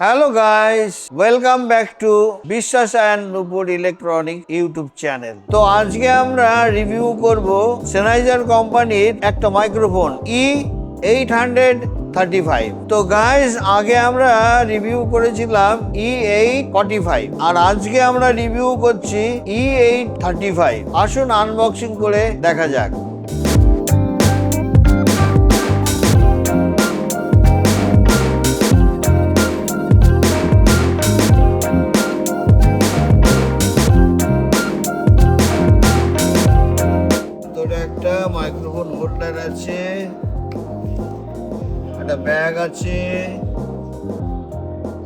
Hello guys, welcome back to Biswas and Nupur electronic YouTube channel. তো আজকে আমরা রিভিউ করব সেনাইজার কোম্পানির একটা মাইক্রোফোন E835। তো গাইস, আগে আমরা রিভিউ করেছিলাম E845 আর আজকে আমরা রিভিউ করছি E835। আসুন আনবক্সিং করে দেখা যাক। একটা মাইক্রোফোন হোল্ডার আছে, একটা ব্যাগ আছে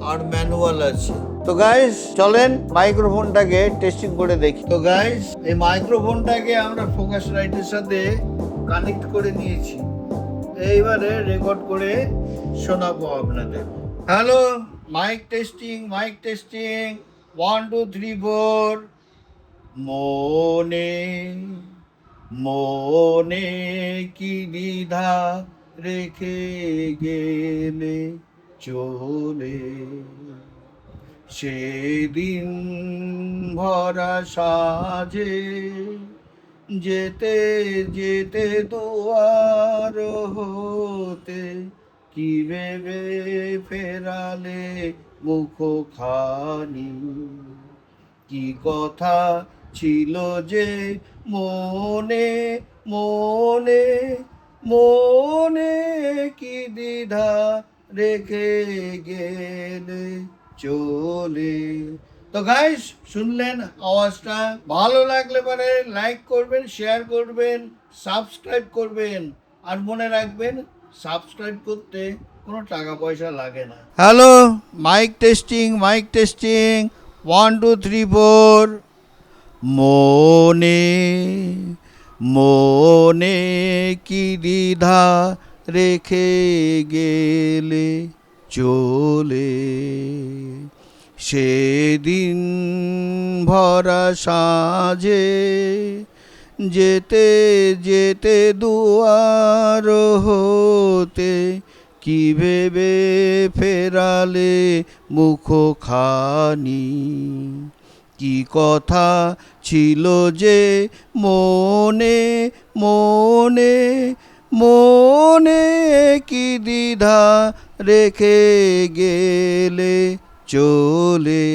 আর ম্যানুয়াল আছে। তো গাইস চলেন মাইক্রোফোনটাকে টেস্টিং করে দেখি। তো গাইস, এই মাইক্রোফোনটাকে আমরা ফোকাস লাইটের সাথে কানেক্ট করে নিয়েছি। এইবারে রেকর্ড করে শোনাবো আপনাদের। Hello, mike testing 1 2 3 4। মনে মনে কি দ্বিধা রেখে গেলে চলে, সেদিন ভরা সাজে যেতে যেতে দুয়ার হতে কি ভেবে ফেরালে মুখখানি, কি কথা ছিল যে মনে মনে মনে কি দ্বিধা রেখে গেলে চলে। তো গাইস, শুনলেন আওয়াজটা? ভালো লাগলে পরে লাইক করবেন, শেয়ার করবেন, সাবস্ক্রাইব করবেন। আর মনে রাখবেন, সাবস্ক্রাইব করতে কোনো টাকা পয়সা লাগে না। Hello, mike testing 1 2 3 4। মনে মনে কি দ্বিধা রেখে গেলে চলে, সেদিন ভরা সাজে যেতে যেতে দুয়ার হতে কি ভেবে ফেরালে মুখখানি, কি কথা ছিল যে মনে মনে মনে কি দ্বিধা রেখে গেলে চলে।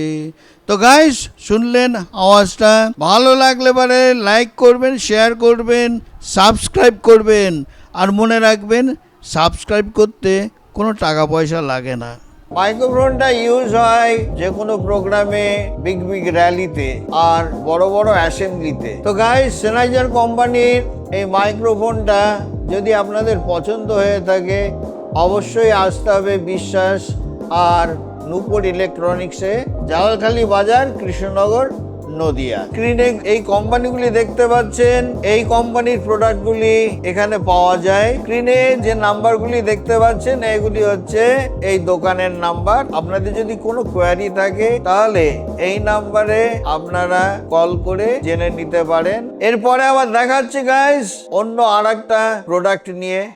তো গাইস, শুনলেন আওয়াজটা? ভালো লাগলে পরে লাইক করবেন, শেয়ার করবেন, সাবস্ক্রাইব করবেন। আর মনে রাখবেন, সাবস্ক্রাইব করতে কোনো টাকা পয়সা লাগে না। মাইক্রোফোনটা ইউজ হয় যে কোনো প্রোগ্রামে, বিগ বিগ র্যালিতে আর বড় বড় অ্যাসেম্বলিতে। তো গাইস, সেনাইজার কোম্পানির এই মাইক্রোফোনটা যদি আপনাদের পছন্দ হয়ে থাকে, অবশ্যই আসতে হবে বিশ্বাস আর নূপুর ইলেকট্রনিক্সে, জালালখালী বাজার, কৃষ্ণনগর, নদিয়া। স্ক্রিনে এই কোম্পানিগুলি দেখতে পাচ্ছেন, এই কোম্পানির প্রোডাক্টগুলি এখানে পাওয়া যায়। স্ক্রিনে যে নাম্বারগুলি দেখতে পাচ্ছেন, এগুলি হচ্ছে এই দোকানের নাম্বার। আপনাদের যদি কোনো কোয়ারি থাকে তাহলে এই নাম্বারে আপনারা কল করে জেনে নিতে পারেন। এরপরে আবার দেখাচ্ছি গাইস অন্য আরেকটা প্রোডাক্ট নিয়ে।